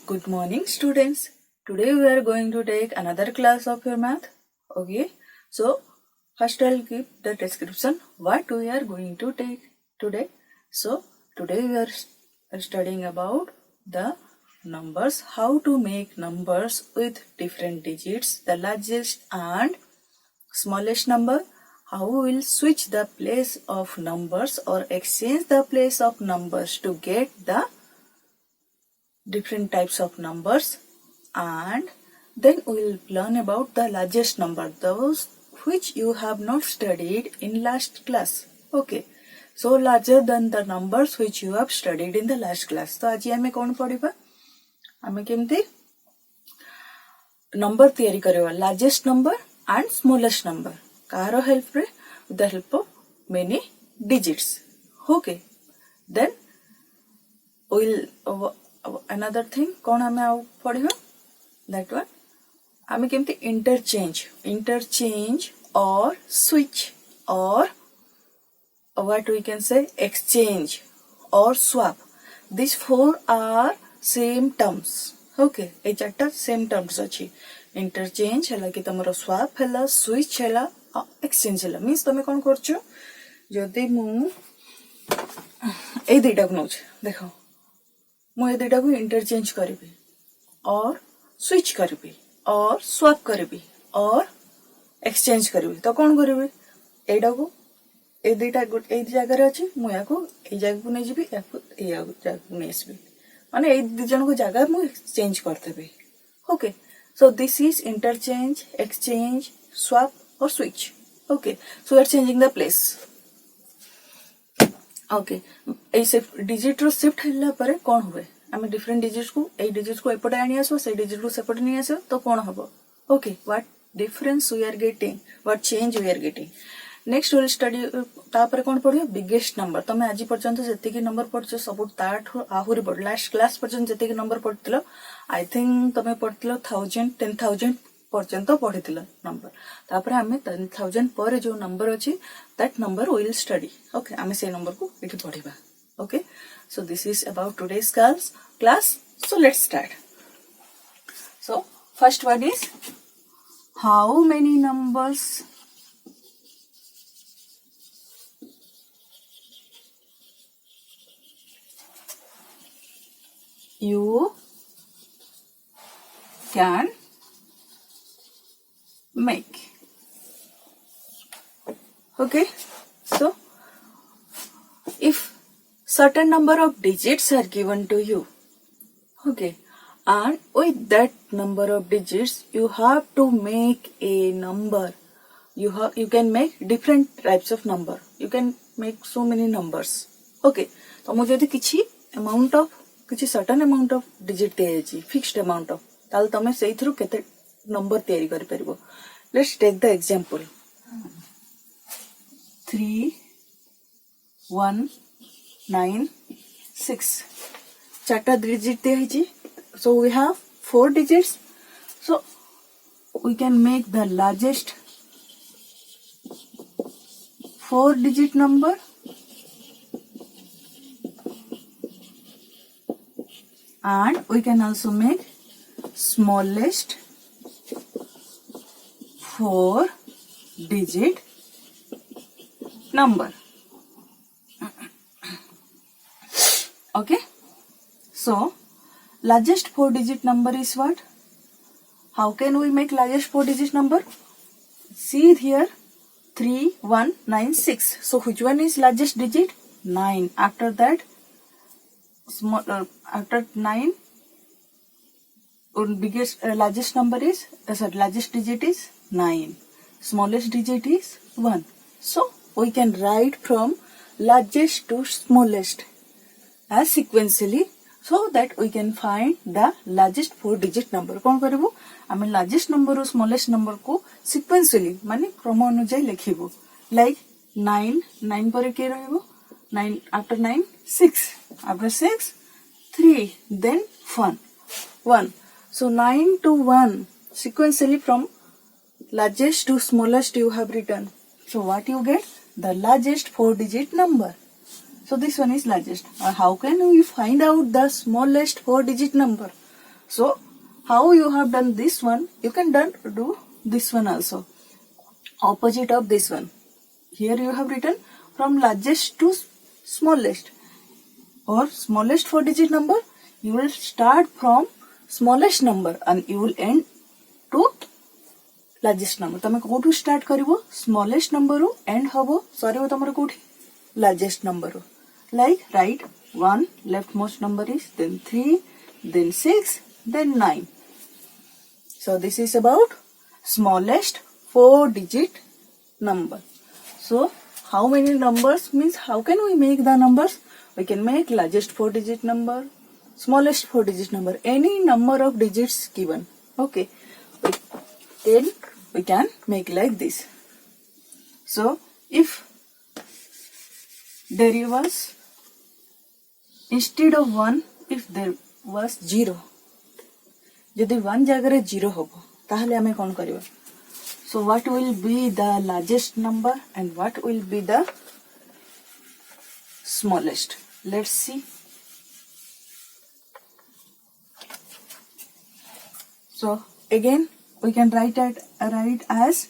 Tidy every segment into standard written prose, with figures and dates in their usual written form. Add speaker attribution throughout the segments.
Speaker 1: Good morning, students. Today we are going to take another class of your math. Okay. So first I'll give the description what we are going to take today. So today we are studying about the numbers, how to make numbers with different digits, the largest and smallest number, how we will switch the place of numbers or exchange the place of numbers to get the different types of numbers, and then we will learn about the largest number, those which you have not studied in last class. Okay, so larger than the numbers which you have studied in the last class. So आज हमें कौन पढ़िबा, हमें केमती number तैयारी करिवा, largest number and smallest number, कार help रे, with the help of many digits. Okay, then will another thing कौन हमें आउ पढ़िबा, that one हमें केमती interchange or switch or what we can say exchange or swap. These four are same terms. Okay, A चारटा same terms अच्छी. Interchange है कि तमरो swap है, switch है, exchange है. Means तमे कौन करचो, जदि मु ए दुईटा को नौछ, देखो मु ए दुईटा को इंटरचेंज करी और स्विच करी और स्वैप करी और एक्सचेंज करी, तो कौन करी, एटा को ए दुईटा ए जगह अच्छी, मु या को ए जगह को नहीं जीबी, या को ए जगह को नहीं आसबी, माने ए दु जन को जगह मु एक्सचेंज करदेबी. Okay, so this is interchange, exchange, swap और switch. Okay, so we are changing the place. Okay, digit रो शिफ्ट हैला परे कौन हुए, आमे डिफरेंट डिजिट्स को ए डिजिट्स को एपटे आनी आसो, से डिजिट को सेपटे नहीं आसो, तो कौन हबो. Okay, what difference we are getting, what change we are getting. Next will study तापर कौन पढ़ियो, बिगेस्ट नंबर. तमे आज पर्यंत जति नंबर पढ़छो सब ताठ आहुरी बड़, लास्ट क्लास पर्यंत जति नंबर पढ़तिलो, आई थिंक तमे पढ़तिलो 1000 10,000 पर्यंत पढ़ितिलो नंबर. तापर हमें 10,000 पर जो नंबर अछि that number will study. Okay, हमें से नंबर को एठी पढ़िबा. Okay, so this is about today's class. So let's start. So first one is how many numbers you can make. Okay, so if certain number of digits are given to you, okay, and with that number of digits you have to make a number. You can make different types of number, you can make so many numbers. Okay, तो मुझे यदि किसी amount of किसी certain amount of digit दिया जाए, fixed amount of, ताल तमे से इथरु केते number तैयारी करि परिबो. Let's take the example 3 1 9 6 चारटा डिजिट दिया, so we have 4 digits, so we can make the largest 4 digit number and we can also make smallest 4 digit number. Okay, so largest 4 digit number is what? How can we make largest 4 digit number? See here 3 1 9 6, so which one is largest digit? 9. After that after 9 biggest largest number is largest digit is 9, smallest digit is 1. So we can write from largest to smallest as sequentially, so that we can find the largest 4 digit number. कौन करिवो, आमे largest number और smallest number को sequentially माने क्रम अनुसार लिखिबो. Like 9 पर के रहइबो, 9 after 9 6, after 6 3, then 1. So 9 to 1 sequentially from largest to smallest you have written. So what you get? The largest 4 digit number. So this one is largest. How can we find out the smallest 4 digit number? So how you have done this one, you can do this one also, opposite of this one. Here you have written from largest to smallest, or smallest 4-digit number, you will start from smallest number and you will end to largest number. तमे कोठू start करिवो smallest number रो end हबो सरीवो तमरो कोठी largest number रो. Like write 1, leftmost number is, then 3, then 6, then 9. So this is about smallest 4-digit number. So how many numbers means how can we make the numbers? We can make largest 4-digit number, smallest 4-digit number, any number of digits given. Okay, then we can make like this. So if there was, instead of 1, if there was 0, जदि 1 जगह 0 होबो ताहले हमें कौन करिवा? So what will be the largest number and what will be the smallest? Let's see. So again we can write as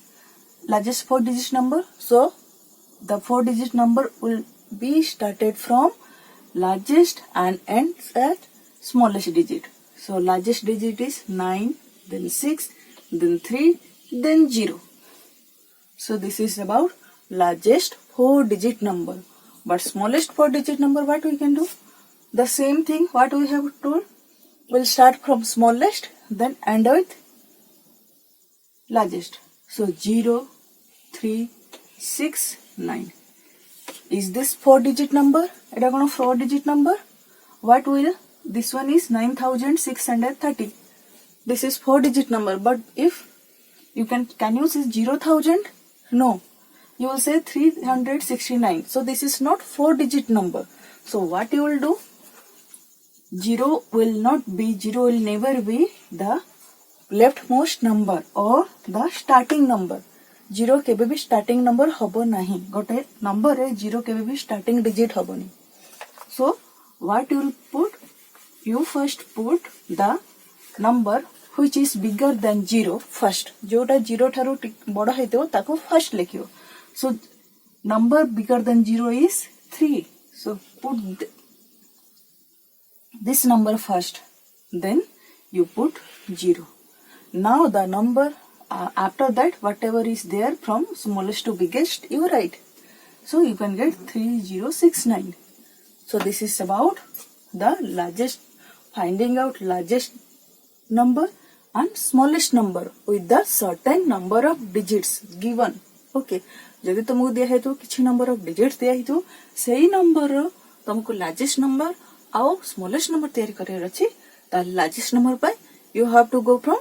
Speaker 1: largest 4-digit number. So the 4-digit number will be started from largest and ends at smallest digit. So largest digit is 9, then 6, then 3, then 0. So this is about largest 4-digit number. But smallest 4-digit number, what we can do? The same thing what we have told. We'll start from smallest, then end with largest. So 0, 3, 6, 9. Is this 4-digit number? এটা কোনো 4-digit number? What will, this one is 9630. This is 4-digit number. But if you can you say 0,000? No. You will say 369. So this is not 4-digit number. So what you will do? 0 will never be the leftmost number or the starting number. 0 केबे भी starting number हबो नहीं. गोटे number रे 0 केबे भी starting digit हबो नहीं. So what you will put? You first put the number which is bigger than 0 first. जोटा 0 ठारो बड़ा हेतो ताको first लिखियो. So number bigger than 0 is 3. So put this number first, then you put 0. Now the number after that whatever is there from smallest to biggest you write. So you can get 3069. So this is about the largest, finding out largest number and smallest number with the certain number of digits given. Okay, जदि तुमको दिया है तो किसी number of digits दिया है तो सही number तुमको largest number और smallest number तैयारी करें रची. The largest number by you have to go from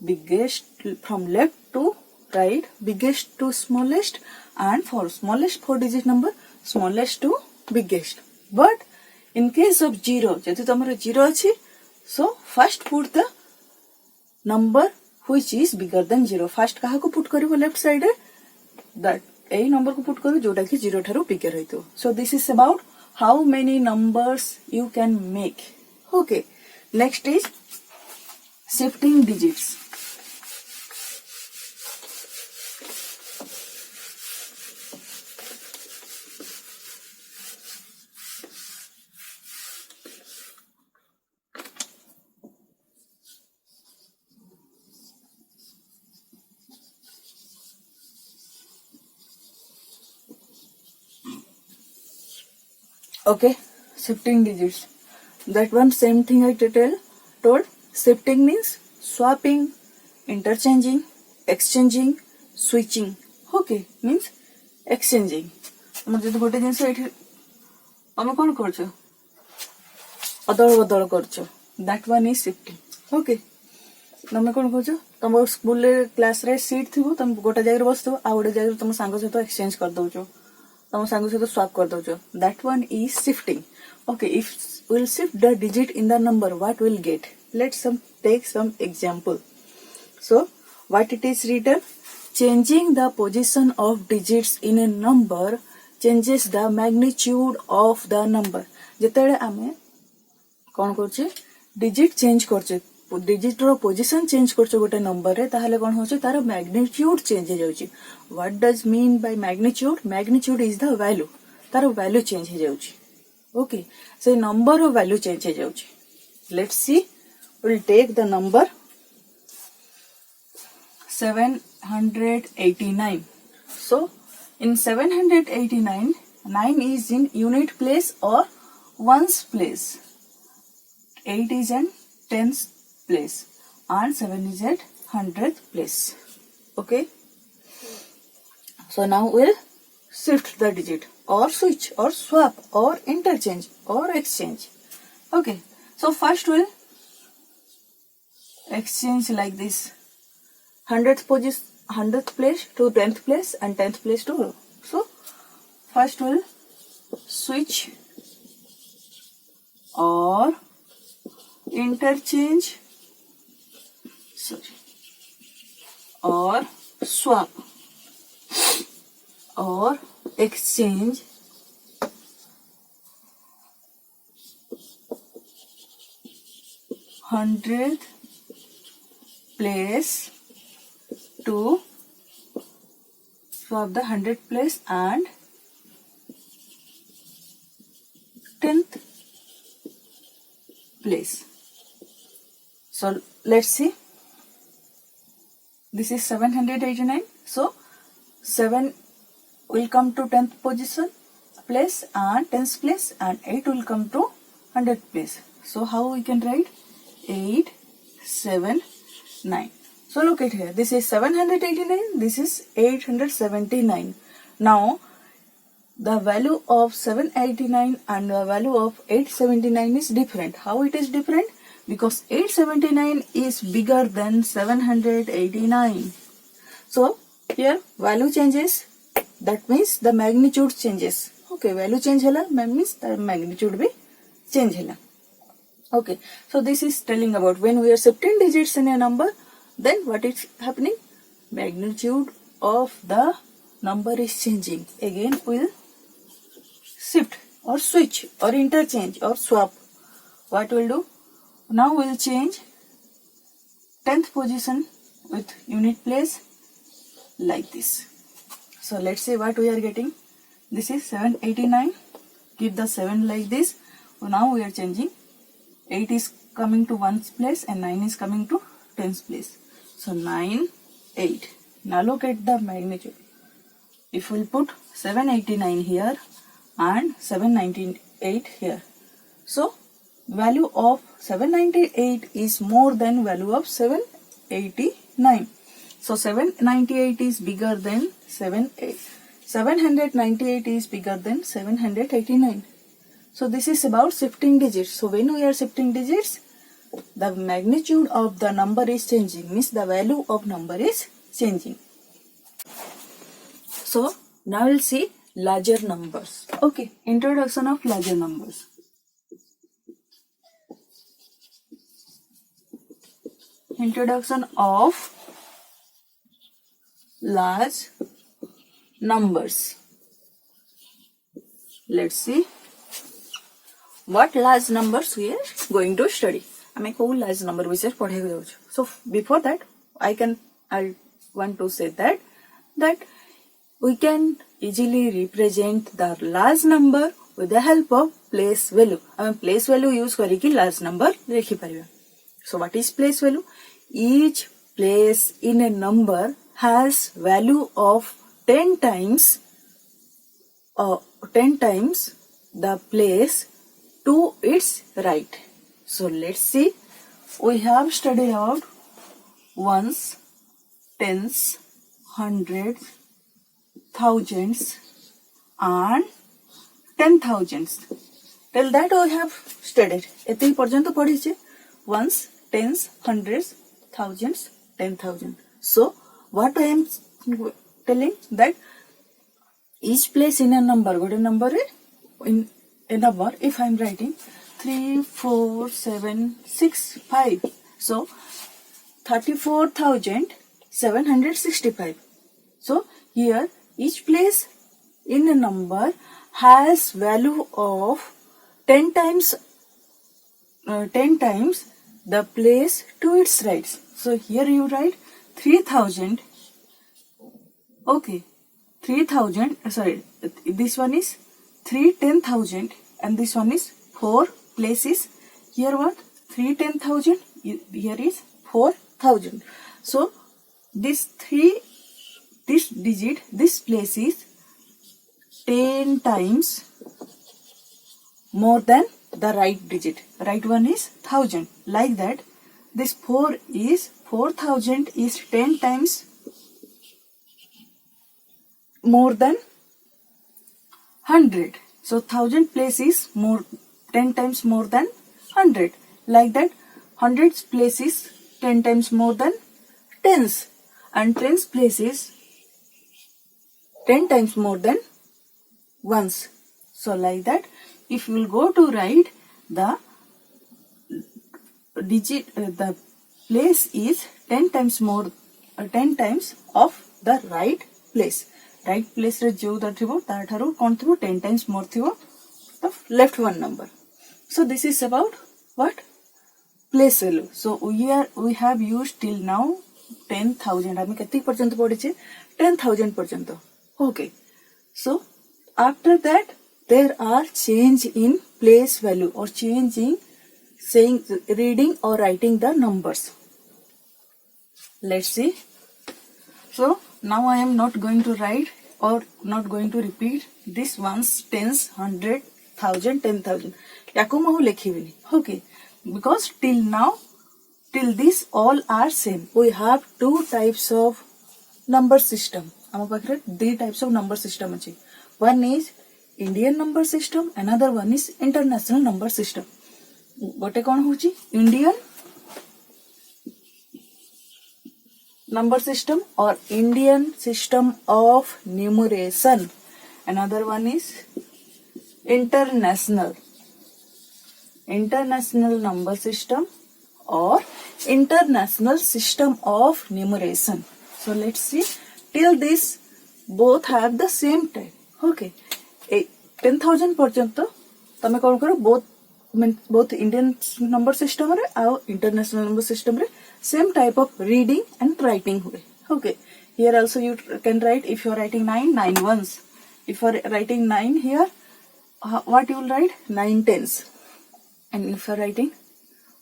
Speaker 1: biggest, from left to right, biggest to smallest, and for smallest 4-digit number smallest to biggest. But in case of 0, जदि तुमरो 0 अछि, so first put the number which is bigger than 0. First कहा को put करिवो left side रे, that a number को put करो जोटा कि 0 ठारो bigger है तो. So this is about how many numbers you can make. Okay, next is shifting digits. Okay, shifting digits. That one same thing I told. Shifting means swapping, interchanging, exchanging, switching. Okay, means exchanging. मतलब जब गोटे जिनसे एठी हमें कौन करछो अदल बदल करछो, that one is shifting. Okay, तमे कौन करछो तुम स्कूल रे क्लास रे सीट थिबो तुम गोटे जगह बसथो आ गोटे जगह तुम सांग सहित एक्सचेंज कर दउछो, तुम सांग सहित स्वैप कर दउछो. That one is shifting. Okay, if we'll shift the digit in the number, what we'll get? Let's take some example. So what it is written? Changing the position of digits in a number changes the magnitude of the number. जेतेले आमे कोन करछे digit change करछे digit रो position change करछो गोटे number रे ताहले कोन होचे तार magnitude change हो जाउची. What does mean by magnitude? Magnitude is the value. तार वैल्यू चेंज हो जाउची. ओके, से नंबर रो वैल्यू चेंज हो जाउची. Let's see, will take the number 789. So in 789, 9 is in unit place or ones place, 8 is in tens place, and 7 is at hundredth place. Okay, so now we'll shift the digit or switch or swap or interchange or exchange. Okay, so first we'll exchange like this: 100th place to 10th place and 10th place to. So first we'll switch or interchange, or swap or exchange hundredth place to swap the 100th place and 10th place. So let's see. This is 789. So 7 will come to 10th position place and 10th place, and 8 will come to 100th place. So how we can write? 8, 7, 9. So look at here. This is 789. This is 879. Now the value of 789 and the value of 879 is different. How it is different? Because 879 is bigger than 789. So here value changes. That means the magnitude changes. Okay, value change hela means the magnitude bhi change hela. Okay, so this is telling about when we are shifting digits in a number, then what is happening? Magnitude of the number is changing. Again we'll shift or switch or interchange or swap. What we'll do? Now we'll change 10th position with unit place like this. So let's see what we are getting. This is 789. Keep the 7 like this. Now we are changing. 8 is coming to 1's place and 9 is coming to 10's place. So 9, 8. Now look at the magnitude. If we'll put 789 here and 798 here. So value of 798 is more than value of 789. So 798 is bigger than 798 is bigger than 789. So this is about shifting digits. So when we are shifting digits, the magnitude of the number is changing, means the value of number is changing. So now we'll see larger numbers. Okay, introduction of larger numbers. Introduction of large numbers. Let's see what large numbers we are going to study. I को large number विषय पढ़े हुए. So before that, I want to say that we can easily represent the large number with the help of place value. I place value use करके large number लिखी परिया. So what is place value? Each place in a number has value of 10 times the place to its right. So let's see. We have studied out ones, tens, hundreds, thousands and 10,000s. Till that we have studied. एते पर्यंत पढ़ी छे ones, tens, hundreds, thousands, 10,000. So what I am telling that each place in a number, good number in a number, if I am writing 3, 4, 7, 6, 5. So 34,765. So here each place in a number has value of 10 times the place to its right. So here you write 3000. Okay, 3000. Sorry, this one is 10,000 and this one is 4 places. Here what? 10,000. Here is 4,000. So this digit, this place is 10 times more than the right digit. Right one is 1000. Like that, this 4,000 is 10 times more than 100. So 1000 place is 10 times more than 100. Like that, 100's place is 10 times more than tens, and tens place is 10 times more than ones. So like that, if you will go to write the digit, the place is 10 times more, 10 times of the right place. Right place रे जो थिबो ताठारु कोन थिबो 10 times more थिबो the left one number. So this is about what? Place value. So we have used till now 10,000. आमी केति पर्यंत पढिचे 10,000 पर्यंत. Okay. So after that there are change in place value or change in saying, reading or writing the numbers. Let's see. So now I am not going to write or not going to repeat this ones, tens, 100, 1000, 10,000. याको मैं लिखिबिनी. Okay. Because till now, till this all are same. We have two types of number system. आम पाखरे three types of number system अछि. One is Indian number system, another one is international number system. गोटे कौन होची? Indian number system or Indian system of numeration. Another one is international number system or international system of numeration. So let's see. Till this both have the same type. Okay. 10,000 पर्यंत तमे कौन करो both Indian number system रे और international number system रे same type of reading and writing हुए. Okay. Here also you can write, if you are writing 9 ones. If you are writing 9 here, what you will write? 9 tens. And if you are writing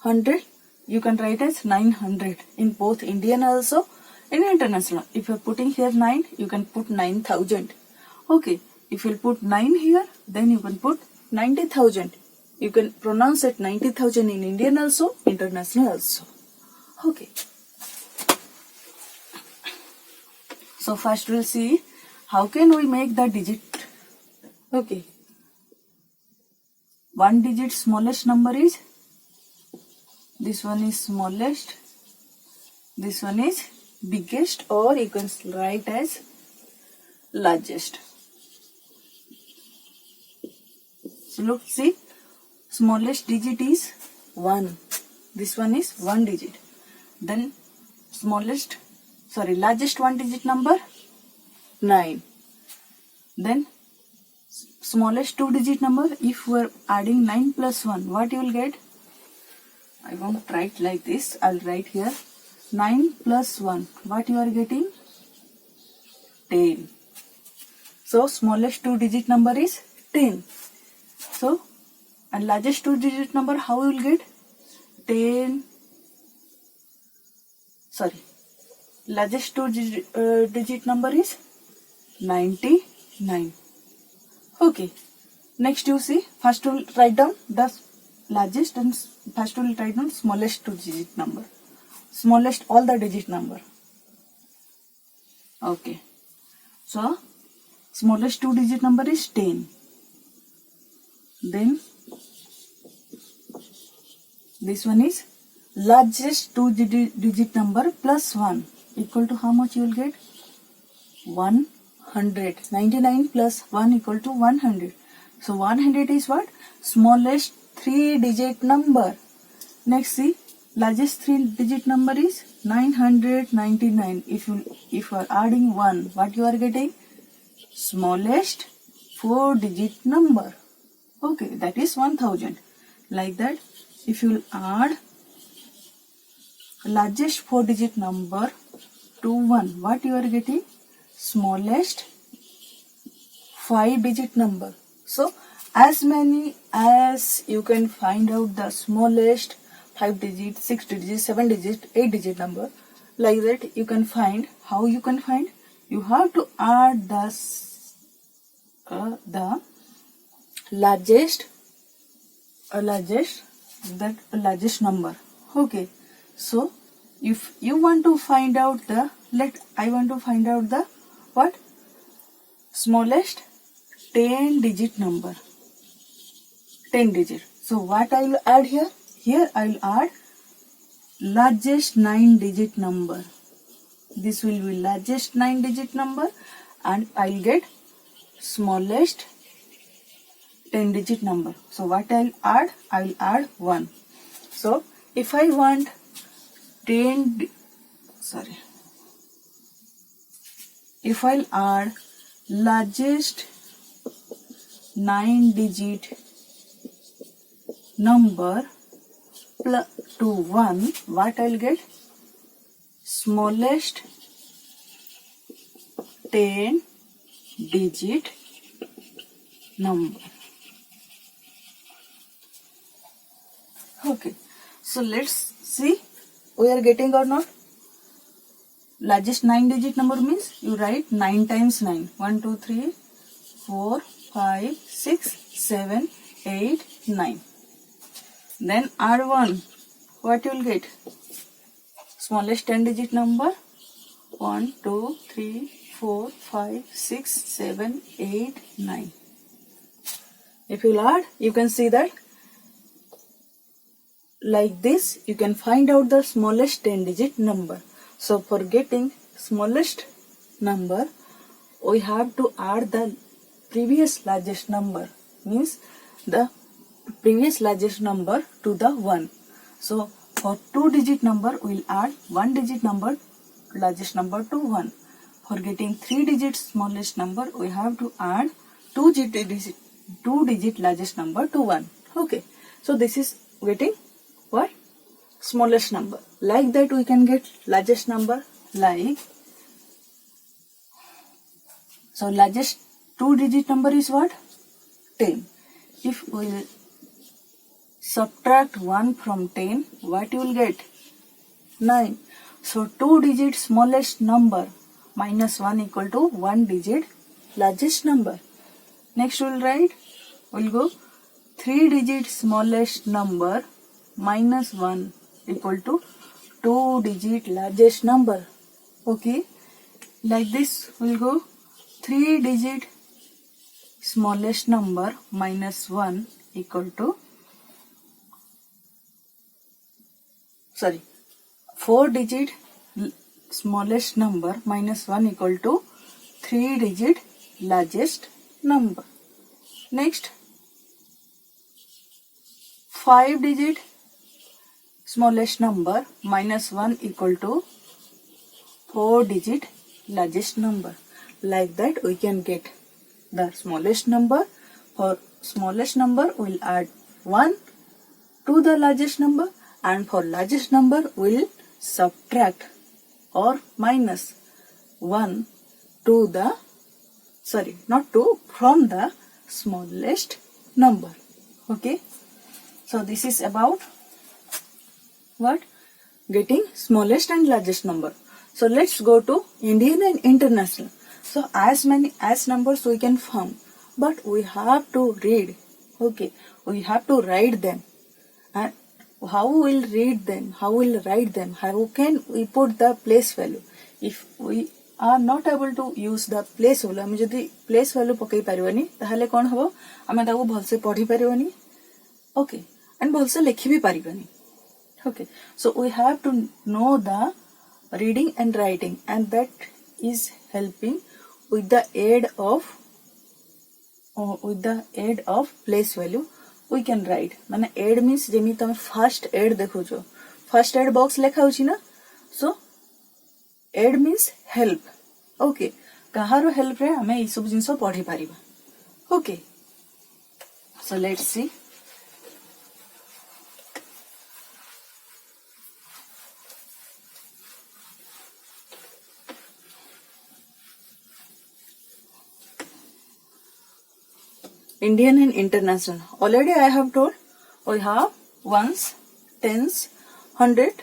Speaker 1: 100, you can write as 900 in both Indian also and international. If you are putting here 9, you can put 9,000. Okay. If you put 9 here, then you can put 90,000. You can pronounce it 90,000 in Indian also, international also. Okay. So first we'll see how can we make the digit. Okay. One digit smallest number is, this one is smallest, this one is biggest, or you can write as largest. So look, see, smallest digit is 1. This one is 1 digit. Then largest 1 digit number 9. Then smallest 2 digit number, if we are adding 9 plus 1, what you will get? I won't write like this, I'll write here 9 plus 1, what you are getting? 10. So smallest 2 digit number is 10. So, and largest 2 digit number, how you will get? 10. Largest 2 digit number is 99. Okay. Next you see, first we will write down the largest and first we will write down smallest 2 digit number. Smallest all the digit number. Okay. So, smallest 2 digit number is 10. Then this one is largest 2 digit number plus 1 equal to how much you will get? 100. 99 plus 1 equal to 100. So 100 is what? Smallest 3 digit number. Next see, largest 3 digit number is 999. If you are adding 1, what you are getting? Smallest 4 digit number. Okay, that is 1000. Like that, if you will add largest 4-digit number to 1. What you are getting? Smallest 5-digit number. So as many as you can find out the smallest 5-digit, 6-digit, 7-digit, 8-digit number, like that you can find. How you can find? You have to add the largest number. Okay, so if you want to find out the I want to find out the what? Smallest 10-digit number. 10 digit. So what I will add here? Here I will add largest 9-digit number. This will be largest 9-digit number, and I will get smallest 10-digit number. So what I will add? I will add 1. So if I want if I'll add largest 9-digit number to 1, what I'll get? Smallest 10-digit number. Okay, so let's see we are getting or not. Largest 9-digit number means you write 9 times 9. 1, 2, 3, 4, 5, 6, 7, 8, 9. Then add 1. What you will get? Smallest 10-digit number. 1, 2, 3, 4, 5, 6, 7, 8, 9. If you add, you can see that like this you can find out the smallest 10-digit number. So for getting smallest number, we have to add the previous largest number, means the previous largest number to the 1. So for 2-digit number, we will add 1-digit number, largest number to 1. For getting 3-digit smallest number, we have to add 2-digit largest number to 1. Okay, so this is getting what? Smallest number. Like that we can get largest number, like, so largest 2-digit number is what? 10. If we subtract 1 from 10, what you will get? 9. So 2-digit smallest number minus 1 equal to 1-digit largest number. Next we will write, we will go 3-digit smallest number minus 1 equal to 2-digit largest number. Okay, like this we will go 3-digit smallest number minus 1 equal to 4-digit smallest number minus 1 equal to 3-digit largest number. Next, 5-digit smallest number minus 1 equal to 4-digit largest number. Like that we can get the smallest number. For smallest number we will add 1 to the largest number, and for largest number we will subtract or minus 1 to the from the smallest number. Okay, so this is about what? Getting smallest and largest number. So let's go to Indian and international. So as many as numbers we can form, but we have to read. Okay, we have to write them. And how we'll read them? How we'll write them? How can we put the place value? If we are not able to use the place value, आम जदि place value पकई पारिबानी ताहले कोन हबो? आमे ताको भलसे पढ़ी पारिबानी. Okay, and भलसे लिखि भी पारिबानी. Okay, so we have to know the reading and writing, and that is helping with the aid of place value. We can write. माने aid means जेमी तमे first aid देखो जो first aid box लेखा होची ना. So aid means help. Okay, कहारो help रे हमें ई सब जिंसो पढ़ी Paribas. Okay, so let's see. Indian and international. Already I have told we have ones, tens, 100,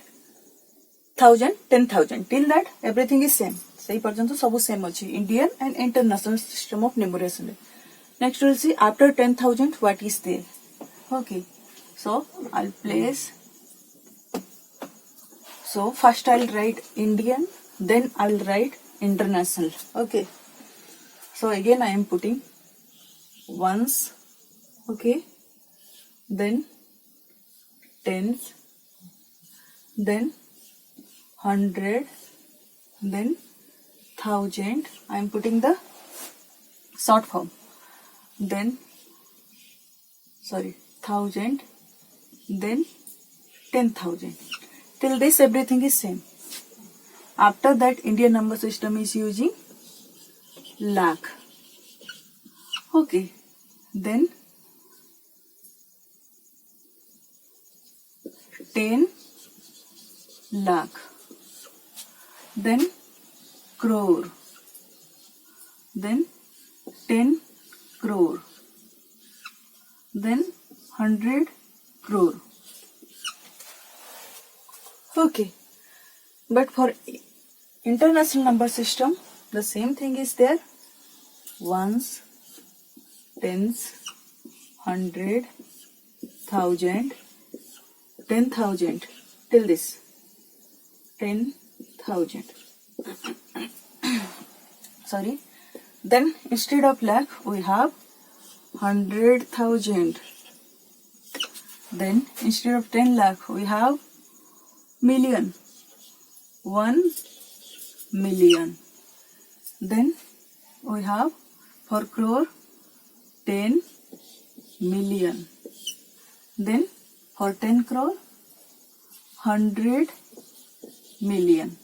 Speaker 1: 1000, 10,000. Till that everything is same. Sei parjanto sabu same achi. Indian and international system of numeration. Next we'll see after 10,000 what is there. Okay. So I'll place. So first I'll write Indian, then I'll write international. Okay. So again I am putting ones. Okay. Then tens. Then 100. Then 1000. I am putting the short form. Then 1000. Then 10,000. Till this everything is same. After that Indian number system is using lakh. Okay. Then 10 lakh. Then crore. Then 10 crore. Then 100 crore. Okay. But for international number system, the same thing is there. Ones, tens, 100, 1000, 10,000. Till this. 10,000. Sorry. Then instead of lakh, we have 100,000. Then instead of 10 lakh, we have million. 1 million. Then we have for crore 10 million. Then for 10 crore 100 million.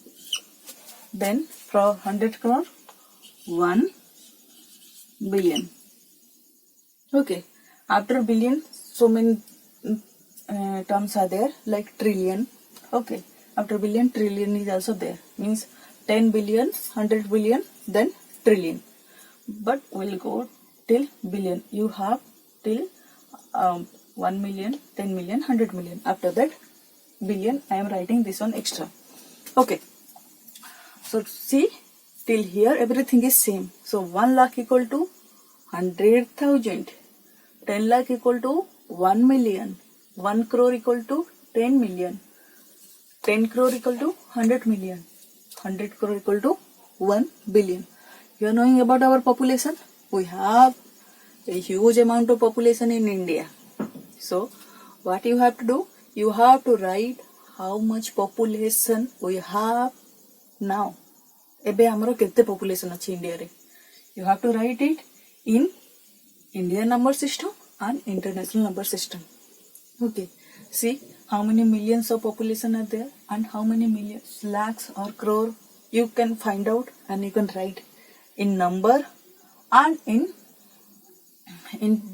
Speaker 1: Then for 100 crore 1 billion. Okay. After billion, so many terms are there like trillion. Okay. After billion, trillion is also there. Means 10 billion, 100 billion, then trillion. But we'll go till billion. You have till 1 million, 10 million, 100 million. After that billion, I am writing this one extra. Okay. So see, till here everything is same. So 1 lakh equal to 100,000. 10 lakh equal to 1 million. 1 crore equal to 10 million. 10 crore equal to 100 million. 100 crore equal to 1 billion. You are knowing about our population? We have a huge amount of population in India. So what you have to do? You have to write how much population we have now. Ebe amaro kete population achi India re. You have to write it in Indian number system and international number system. Okay. See how many millions of population are there and how many millions, lakhs or crore you can find out and you can write in number and in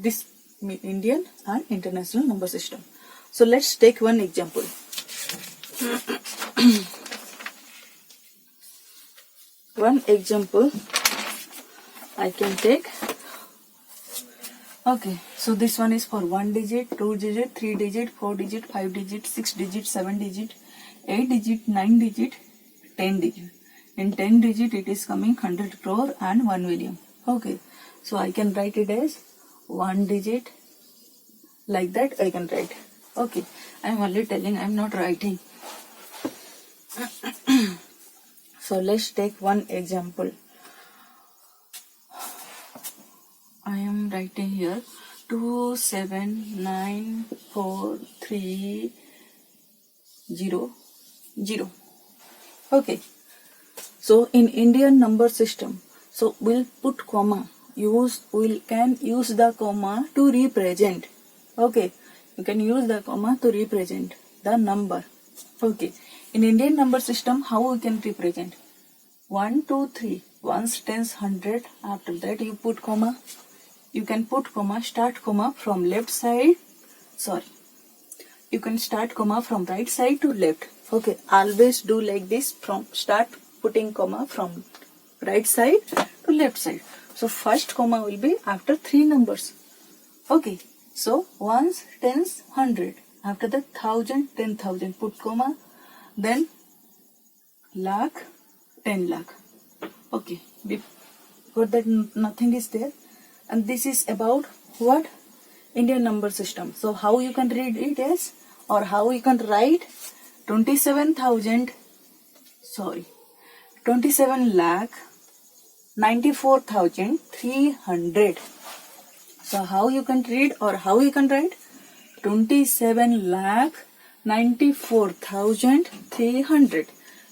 Speaker 1: this Indian and international number system. So let's take one example. One example I can take. Okay, so this one is for 1 digit, 2 digit, 3 digit, 4 digit, 5 digit, 6 digit, 7 digit, 8 digit, 9 digit, 10 digit. In 10 digit it is coming 100 crore and 1 million. Okay, so I can write it as 1 digit, like that I can write. Okay, I am only telling, I am not writing. So let's take one example. I am writing here 2794300. Okay. So in Indian number system, so we'll put comma. Can use the comma to represent. Okay. You can use the comma to represent the number. Okay. In Indian number system, how we can represent? 1, 2, 3. Ones, tens, 100. After that you put comma. You can put comma, start comma from left side. Sorry. You can start comma from right side to left. Okay. Always do like this, from start putting comma from right side to left side. So first comma will be after 3 numbers. Okay, so ones, tens, 100. After that 1000, 10,000, put comma, then lakh, 10 lakh. Okay, before that nothing is there. And this is about what? Indian number system. So how you can read it as, or how you can write 27 lakh 94,300. So how you can read or how you can write 27 lakh 94,300.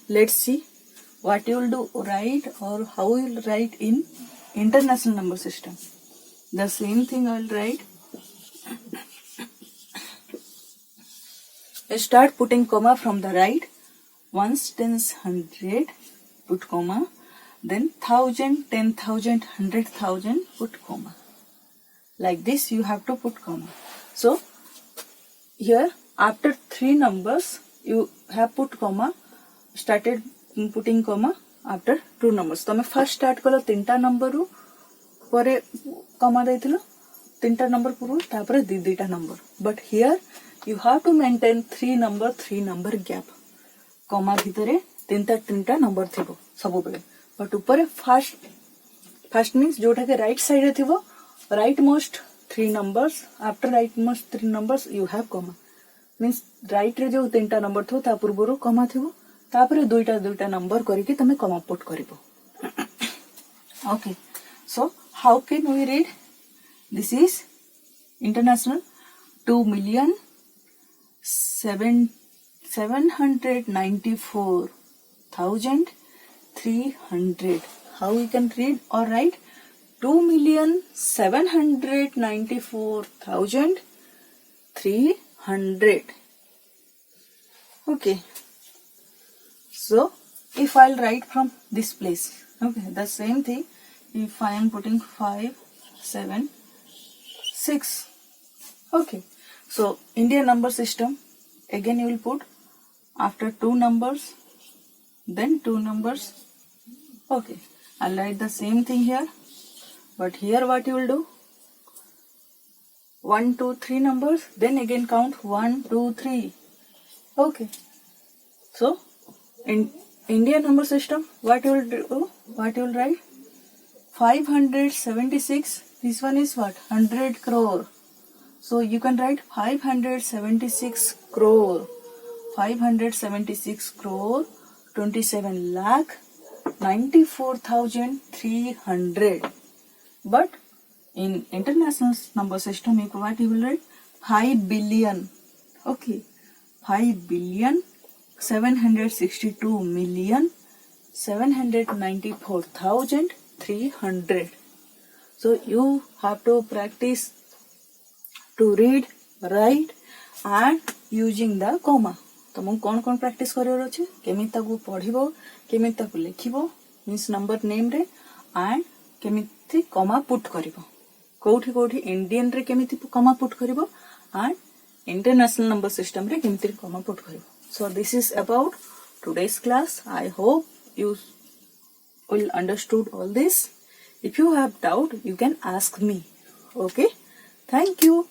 Speaker 1: Let's see what you will do, write, or how you will write in international number system. The same thing I will write. Start putting comma from the right. Ones, tens, 100, put comma. Then 1000, 10,000, 100,000, put comma. Like this you have to put comma. So here after 3 numbers you have put comma, started putting comma after 2 numbers. तमे first start कलो 3टा number रु परे comma देथिलो 3टा number पूर्व तापरे 2टा number. But here you have to maintain 3 number gap. comma भितरे 3टा number थिबो सब बेले. But ऊपर first means जोटा के right side रे थिबो, right most 3 numbers. After right most 3 numbers you have comma. Means right रे जो 3टा नंबर थो ता पूर्वरु comma थिबो, तापरे 2टा नंबर करके तमे comma put करिबो. Okay, so how can we read? This is international 2,794,300. How we can read or write 2,794,300. Okay, so if I'll write from this place, okay, the same thing. If I am putting 5, 7, 6. Okay, so Indian number system, again you will put after 2 numbers, then 2 numbers. Okay, I'll write the same thing here, but here what you will do, 1, 2, 3 numbers, then again count 1, 2, 3. Okay, so in Indian number system, what you will do, what you will write, 576, this one is what, 100 crore. So you can write 576 crore, 576 crore, 27 lakh 94,300. But in international number system, what you will write, 5 billion. Okay, 5 billion 762 million 794,300. So you have to practice to read, write and using the comma. तुमको कौन कौन practice करिवर अछि, केमिति ताकू पढिबो, केमिति ताकू लिखिबो, means number name रे, and केमिति कॉमा पुट करिबो, कोठी कोठी इंडियन रे केमिति कॉमा पुट करिबो, एंड इंटरनेशनल नंबर सिस्टम रे केमिति कॉमा पुट करिबो. So this is about today's class. I hope you will understood all this. If you have doubt, you can ask me. Okay, thank you.